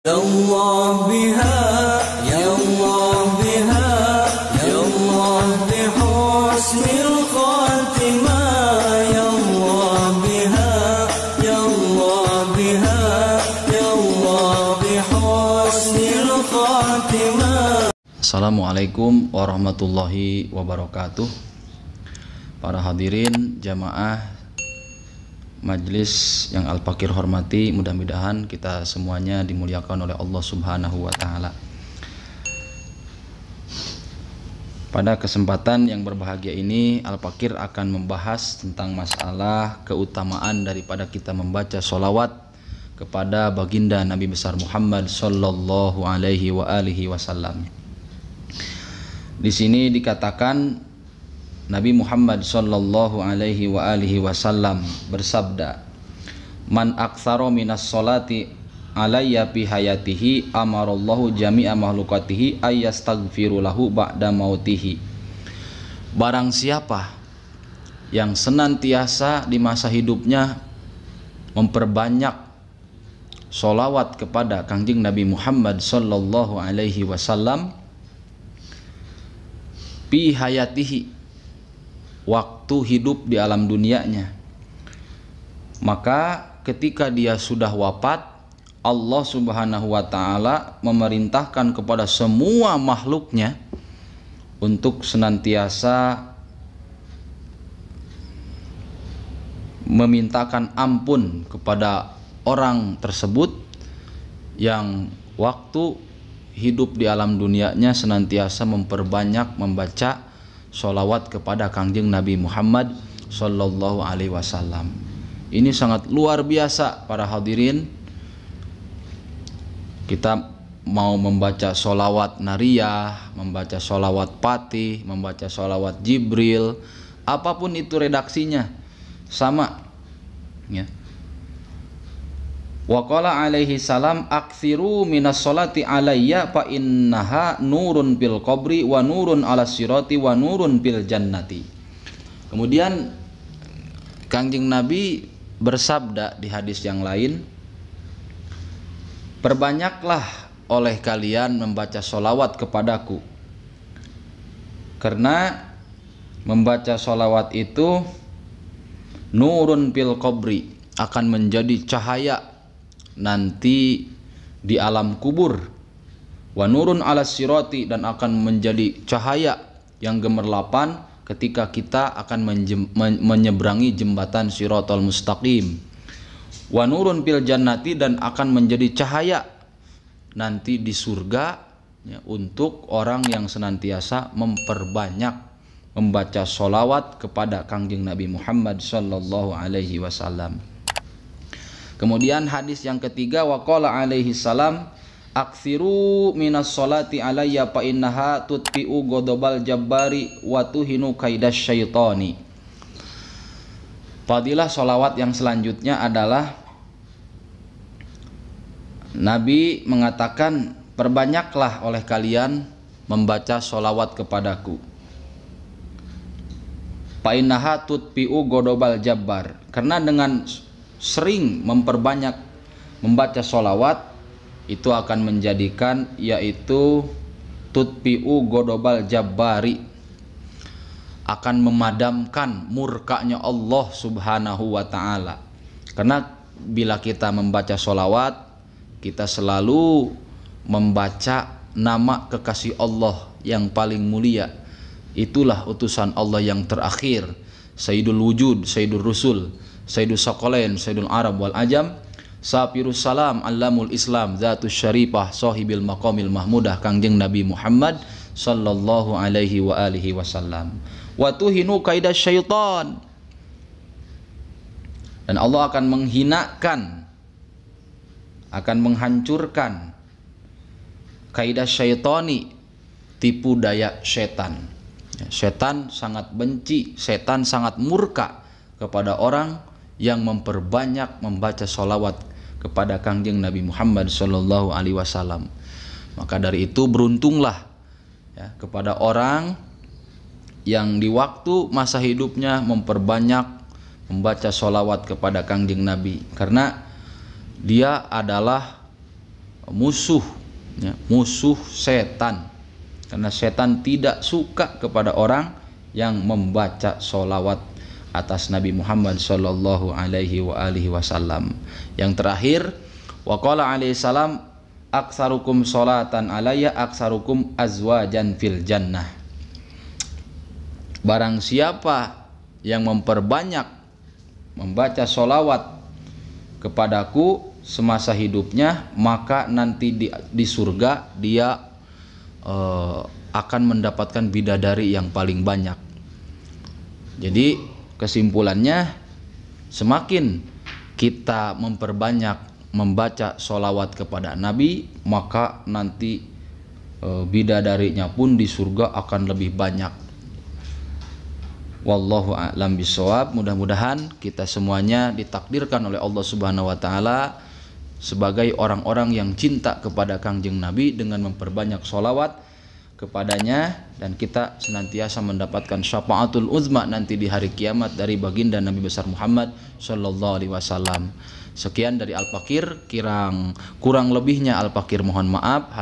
Ya Allah biha, ya Allah biha, ya Allah bi husnil khatimah, ya Allah biha, ya Allah biha, ya Allah bi husnil khatimah. Assalamualaikum warahmatullahi wabarakatuh. Para hadirin jamaah Majelis yang Al-Fakir hormati, mudah-mudahan kita semuanya dimuliakan oleh Allah Subhanahu wa Ta'ala. Pada kesempatan yang berbahagia ini, Al-Fakir akan membahas tentang masalah keutamaan daripada kita membaca sholawat kepada baginda Nabi besar Muhammad Sallallahu Alaihi Wasallam. Di sini dikatakan Nabi Muhammad sallallahu alaihi wasallam bersabda, "Man aktsara minas sholati alayya fi hayatihi amarallahu jami'a makhlukatihi ayastaghfiru lahu ba'da mautihi." Barang siapa yang senantiasa di masa hidupnya memperbanyak sholawat kepada Kangjeng Nabi Muhammad sallallahu alaihi wasallam fi hayatihi, waktu hidup di alam dunianya, maka ketika dia sudah wafat, Allah Subhanahu wa Ta'ala memerintahkan kepada semua makhluknya untuk senantiasa memintakan ampun kepada orang tersebut yang waktu hidup di alam dunianya senantiasa memperbanyak membaca sholawat kepada Kangjeng Nabi Muhammad Sallallahu Alaihi Wasallam. Ini sangat luar biasa para hadirin. Kita mau membaca sholawat nariyah, membaca sholawat patih, membaca sholawat Jibril, apapun itu redaksinya sama ya. Wa qala alaihi salam aktsiru minas sholati alayya fa innaha nurun bil qabri wa nurun ala sirati wa nurun bil jannati. Kemudian Kangjeng Nabi bersabda di hadis yang lain, "Perbanyaklah oleh kalian membaca sholawat kepadaku, karena membaca sholawat itu nurun bil qabri, akan menjadi cahaya nanti di alam kubur, wa nurun ala sirati, dan akan menjadi cahaya yang gemerlapan ketika kita akan menyeberangi jembatan Shiratal Mustaqim, wa nurun fil jannati, dan akan menjadi cahaya nanti di surga ya, untuk orang yang senantiasa memperbanyak membaca sholawat kepada Kangjeng Nabi Muhammad Sallallahu Alaihi Wasallam. Kemudian hadis yang ketiga, wa qala alaihi salam aktsiru minas sholati alayya fa innaha tutfi'u ghadabal jabbari wa tuhinu kaidas syaitani. Fadilah sholawat yang selanjutnya adalah Nabi mengatakan, perbanyaklah oleh kalian membaca sholawat kepadaku, fa innaha tutfi'u ghadabal jabbar, karena dengan sering memperbanyak membaca sholawat itu akan menjadikan, yaitu tutfi'u ghadabal jabbari, akan memadamkan murkanya Allah Subhanahu wa Ta'ala. Karena bila kita membaca sholawat, kita selalu membaca nama kekasih Allah yang paling mulia, itulah utusan Allah yang terakhir, Sayyidul Wujud, Sayyidul Rusul, Sayyidul Saqalain, Sayyidul Arab wal Ajam, Safirus Salam, Allamul Islam, Zatus Syarifah, Sahibil Maqamil Mahmudah, Kangjeng Nabi Muhammad Sallallahu Alaihi Wasallam. Wa tuhinu kaidas syaitan, dan Allah akan menghinakan, akan menghancurkan kaidas syaitani, tipu daya setan. Setan sangat benci, setan sangat murka kepada orang yang memperbanyak membaca sholawat kepada Kangjeng Nabi Muhammad Sallallahu Alaihi Wasallam. Maka dari itu beruntunglah ya, kepada orang yang di waktu masa hidupnya memperbanyak membaca sholawat kepada Kangjeng Nabi, karena dia adalah musuh, ya, musuh setan. Karena setan tidak suka kepada orang yang membaca sholawat atas Nabi Muhammad sallallahu alaihi wasallam. Yang terakhir, waqala alaihi salam, aksarukum sholatan alayya aksarukum azwajan fil jannah. Barang siapa yang memperbanyak membaca sholawat kepadaku semasa hidupnya, maka nanti di surga dia akan mendapatkan bidadari yang paling banyak. Jadi kesimpulannya, semakin kita memperbanyak membaca sholawat kepada Nabi, maka nanti bidadarinya pun di surga akan lebih banyak. Wallahu a'lam bishawab. Mudah-mudahan kita semuanya ditakdirkan oleh Allah Subhanahu wa taala sebagai orang-orang yang cinta kepada Kangjeng Nabi dengan memperbanyak sholawat kepadanya, dan kita senantiasa mendapatkan syafaatul uzma nanti di hari kiamat dari baginda Nabi besar Muhammad sallallahu alaihi wasallam. Sekian dari Al-Fakir, kurang lebihnya Al-Fakir mohon maaf.